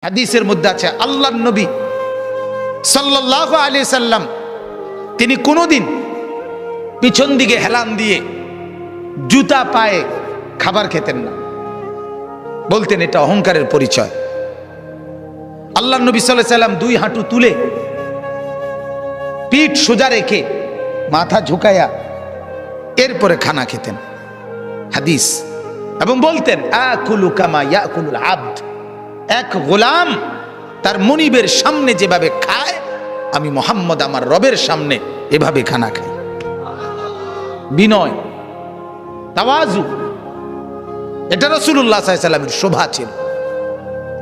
হাদিসের মধ্যে আছে আল্লাহর নবী সাল্লাল্লাহু আলাইহি সাল্লাম তিনি কোনোদিন পিছন দিকে হেলান দিয়ে জুতা পায়ে খাবার খেতেন না, বলতেন এটা অহংকারের পরিচয়। আল্লাহর নবী সাল্লাল্লাহু আলাইহি সাল্লাম দুই হাঁটু তুলে পিঠ সোজা রেখে মাথা ঝুঁকায়া এরপরে খানা খেতেন, হাদিস। এবং বলতেন আকুলু কামা ইয়াকুলুল আবদ, এক গোলাম তার মনিবের সামনে যেভাবে খায় আমি মুহাম্মদ আমার রবের সামনে এভাবে খানা খাই। বিনয়, তাওয়াজু, এটা রাসূলুল্লাহ সাল্লাল্লাহু আলাইহি সাল্লামের শোভা ছিল।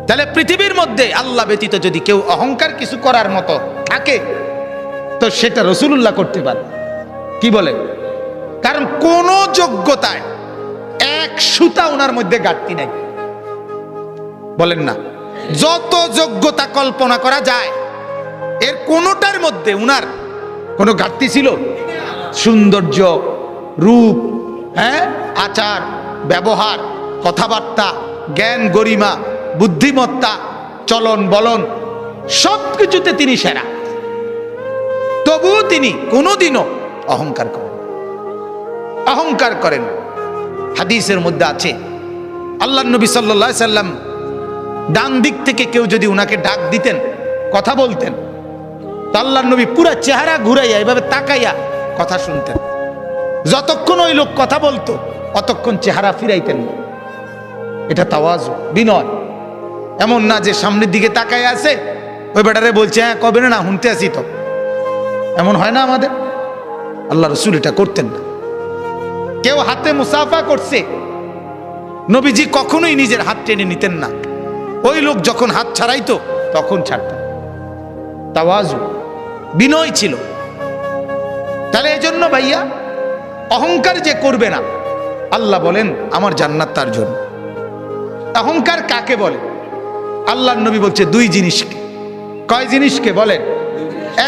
তাহলে পৃথিবীর মধ্যে আল্লাহ ব্যতীত যদি কেউ অহংকার কিছু করার মতো থাকে তো সেটা রাসূলুল্লাহ করতে পারে। কি বলে? কারণ কোন যোগ্যতায় এক সুতা ওনার মধ্যে ঘাটতি নাই, বলেন না? যত যোগ্যতা কল্পনা করা যায় এর কোনটার মধ্যে উনার কোনো ঘাটতি ছিল? সৌন্দর্য, রূপ, আচার ব্যবহার, কথাবার্তা, জ্ঞান গরিমা, বুদ্ধিমত্তা, চলন বলন সবকিছুতে তিনি সেরা। তবুও তিনি কোনোদিনও অহংকার করেন। হাদিসের মধ্যে আছে আল্লাহর নবী সাল্লাল্লাহু আলাইহি সাল্লাম ডান দিক থেকে কেউ যদি উনাকে ডাক দিতেন, কথা বলতেন, তো আল্লাহর নবী পুরা চেহারা ঘুরাইয়া এভাবে তাকাইয়া কথা শুনতেন। যতক্ষণ ওই লোক কথা বলতো অতক্ষণ চেহারা ফিরাইতেন না। এটা তাওয়াজু, বিনয়। এমন না যে সামনের দিকে তাকাইয়া আছে, ওই বেটারে বলছে হ্যাঁ কবে না শুনতে আসি, তো এমন হয় না আমাদের। আল্লাহ রাসূল এটা করতেন না। কেউ হাতে মুসাফা করছে, নবীজি কখনোই নিজের হাত টেনে নিতেন না। ওই লোক যখন হাত ছাড়াইতো তখন ছাড়তেন। তাওয়াজু, বিনয় ছিল। তাহলে এই জন্য ভাইয়া অহংকার যে করবে না, আল্লাহ বলেন আমার জান্নাত তার জন্য। অহংকার কাকে বলে? আল্লাহর নবী বলছে দুই জিনিসকে। কয় জিনিসকে বলেন?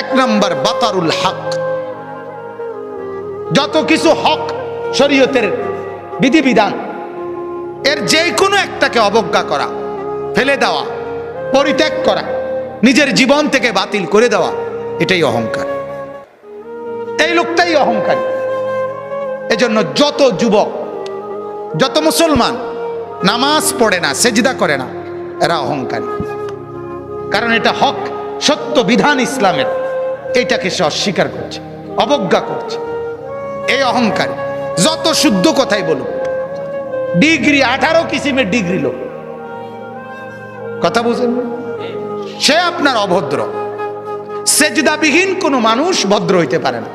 এক নাম্বার বাতারুল হক, যত কিছু হক শরীয়তের বিধিবিধান এর যে কোনো একটাকে অবজ্ঞা করা, ফেলে দেওয়া, পরিত্যাগ করা, নিজের জীবন থেকে বাতিল করে দেওয়া, এটাই অহংকার। এই লোকটাই অহংকারী। এজন্য যত যুবক, যত মুসলমান নামাজ পড়ে না, সেজদা করে না, এরা অহংকারী। কারণ এটা হক, সত্য বিধান ইসলামের, এইটাকে সে অস্বীকার করছে, অবজ্ঞা করছে। এই অহংকারী। যত শুদ্ধ কথাই বলুক, ডিগ্রি 18 কিসিমের ডিগ্রি লোক, কথা বুঝেন, সে আপনার অভদ্র। সেজদাবিহীন কোনো মানুষ ভদ্র হইতে পারে না।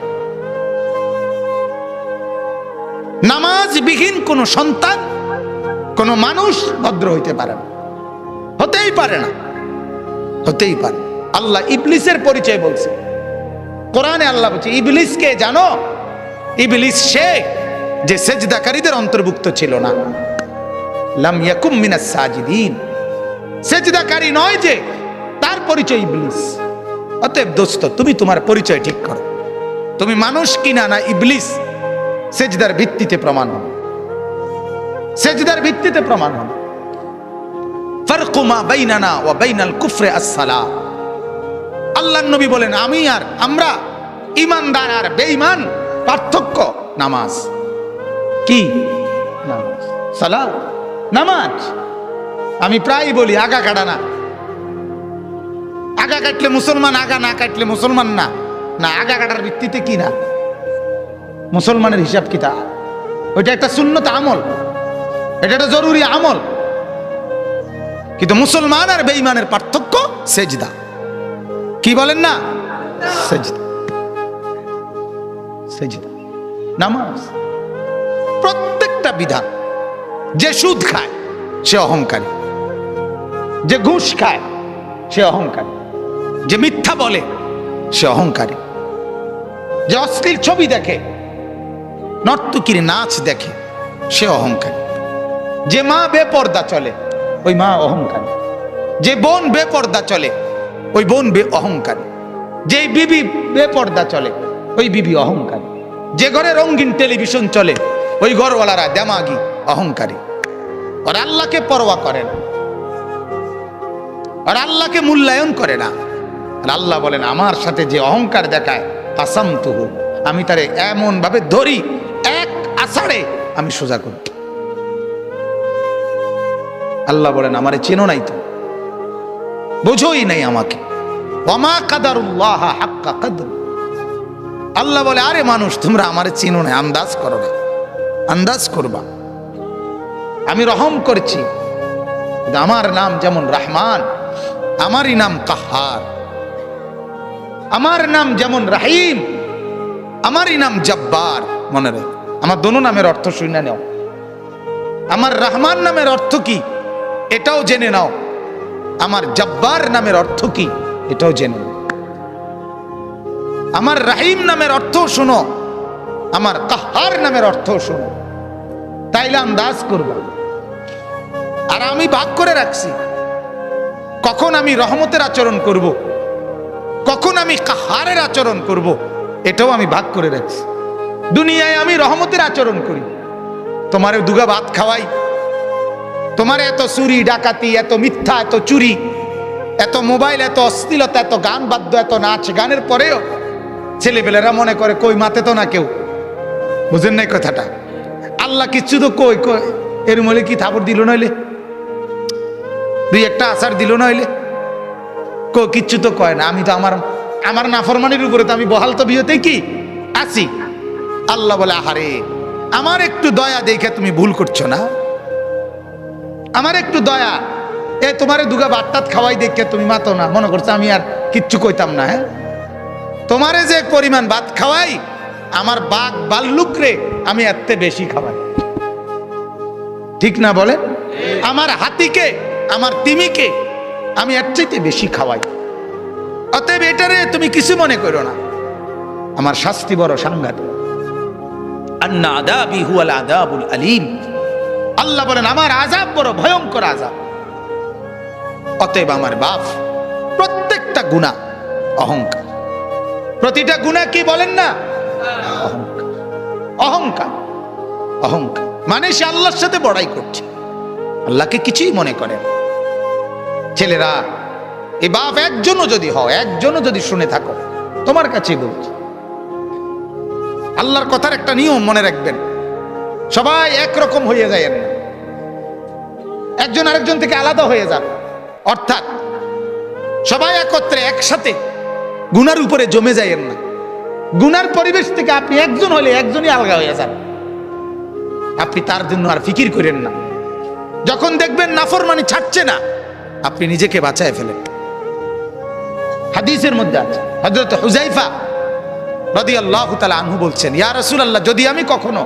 নামাজবিহীন কোনো সন্তান, কোনো মানুষ ভদ্র হইতে পারে না, হতেই পারে না, হতেই পারে। আল্লাহ ইবলিসের পরিচয় বলছে কোরআনে। আল্লাহ বলছে ইবলিসকে জানো? ইবলিস সে যে সেজদাকারীদের অন্তর্ভুক্ত ছিল না। লাম ইয়াকুম মিনাস সাজিদিন, সেজদাকারী নয় যে, তার পরিচয় ইবলিস। অতএব দোস্ত, তুমি তোমার পরিচয় ঠিক করো। তুমি মানুষ কিনা না ইবলিস, সেজদার ভিত্তিতে প্রমাণ হবে, সেজদার ভিত্তিতে প্রমাণ হবে। ফারকু মা বাইনানা ওয়া বাইনাল কুফরি আস-সালাহ। আল্লাহর নবী বলেন আমি আর আমরা, ঈমানদার আর বেঈমান পার্থক্য নামাজ। কি? নামাজ, সালাত, নামাজ। আমি প্রায় বলি আগা কাটা না। আগা কাটলে মুসলমান, আগা না কাটলে মুসলমান না। না, আগা কাটার ভিত্তিতে কি না মুসলমানের হিসাব কিতাব। ওইটা একটা সুন্নত আমল, এটা একটা জরুরি আমল। কিন্তু মুসলমান আর বেঈমানের পার্থক্য সেজদা। কি বলেন না? সেজদা, সেজদা, নামাজ। প্রত্যেকটা বিধান। যে সুদ খায় সে অহংকারী, যে ঘুষ খায় সে অহংকারী, যে মিথ্যা বলে সে অহংকারী, যে অশ্লীল ছবি দেখে, নর্তকীর নাচ দেখে সে অহংকারী, যে মা বেপর্দা চলে ওই মা অহংকারী, যে বোন বেপর্দা চলে ওই বোন অহংকারী, যে বিবি বেপর্দা চলে ওই বিবি অহংকারী, যে ঘরে রঙিন টেলিভিশন চলে ওই ঘরওয়ালারা দেমাগি, অহংকারী। আর আল্লাহকে পরোয়া করেন। আর আল্লাহকে মূল্যায়ন করে না। আর আল্লাহ বলেন আমার সাথে যে অহংকার দেখায় আসামতুহু, আমি তারে এমন ভাবে ধরি এক আষাঢ়ে আমি সোজা করি। আল্লাহ বলেন আমারে চেনো নাই, তো বোঝোই নাই আমাকে। ওয়ামা কাদারুল্লাহ হাক্কা কদর। আল্লাহ বলে আরে মানুষ তোমরা আমারে চিনো না, আন্দাজ করো না, আন্দাজ করবা। আমি রহম করছি, আমার নাম যেমন রহমান, আমারই নাম কাহার। আমার নাম যেমন রাহিম, আমারই নাম জব্বার। মনে রাখ, আমার দোনো নামের অর্থ শুনে নাও। আমার রহমান নামের অর্থ কি এটাও জেনে নাও, আমার জব্বার নামের অর্থ কি এটাও জেনে নাও। আমার রাহিম নামের অর্থ শোনো, আমার কাহার নামের অর্থ শোনো, তাইলে আন্দাজ করবা। আর আমি ভাগ করে রাখছি কখন আমি রহমতের আচরণ করব, কখন আমি কাহারের আচরণ করব, এটাও আমি ভাগ করে রাখছি। দুনিয়ায় আমি রহমতের আচরণ করি, তোমারে দুগা ভাত খাওয়াই, তোমার এত চুরি ডাকাতি, এত মিথ্যা, এত চুরি, এত মোবাইল, এত অশ্লীলতা, এত গান বাদ্য, এত নাচ গানের পরেও ছেলেপেলেরা মনে করে কই মাতে তো না কেউ। বুঝেন নাই কথাটা? আল্লাহ কিচ্ছু তো কই কই এর মলে কি থাপড় দিল নইলে, দুই একটা আচার দিল নইলে, কিচ্ছু তো কয় না। আমি তো আমার নাফরমানির উপরে তো আমি বহাল তো বিয়েতেই কি আছি। আল্লাহ বলে আহারে আমার একটু দয়া দেখে তুমি ভুল করছো না, আমার একটু দয়া, এ তোমারে দুগা বাট্টাত খাওয়াই দেখে তুমি মাতো না, মনে করছো আমি আর কিচ্ছু কইতাম না। হ্যাঁ, তোমারে যে পরিমাণ ভাত খাওয়াই, আমার বাঘ বাল্লুক রে আমি এত বেশি খাওয়াই, ঠিক না বলে? আমার হাতিকে, আমার তিমিকে আমি এর চাইতে বেশি খাওয়াই। অতএব এটারে তুমি কিছু মনে করো না, আমার শাস্তি বড় সাংঘাতিক। আন্না আযাবি হুয়াল আযাবুল আলীম। আল্লাহ বলেন আমার আযাব বড় ভয়ঙ্কর আযাব। অতএব আমার বাপ প্রত্যেকটা গুনাহ অহংকার, প্রতিটা গুনাহ কি বলেন না অহংকার, অহংকার, অহংকার মানে সে আল্লাহর সাথে বড়াই করছে, আল্লাহকে কিছুই মনে করে না। ছেলেরা এই বাপ একজনও যদি হয়, একজনও যদি শুনে থাকো, তোমার কাছেই বলছি, আল্লাহর কথার একটা নিয়ম মনে রাখবেন, সবাই একরকম হয়ে যায় না, একজন আরেকজন থেকে আলাদা হয়ে যান। অর্থাৎ সবাই একত্রে একসাথে গুনার উপরে জমে যায়েন না। গুনার পরিবেশ থেকে আপনি একজন হলে একজনই আলগা হয়ে যান, আপনি তার জন্য আর ফিকির করেন না। যখন দেখবেন নাফরমানি ছাড়ছে না, আপনি নিজেকে বাঁচায় ফেলেন। হাদিসের মধ্যে আছে, হযরত হুযায়ফা রাদিয়াল্লাহু তাআলা আনহু বলছেন, ইয়া রাসূলুল্লাহ, যদি আমি কখনো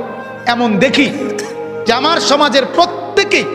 এমন দেখি যে আমার সমাজের প্রত্যেকেই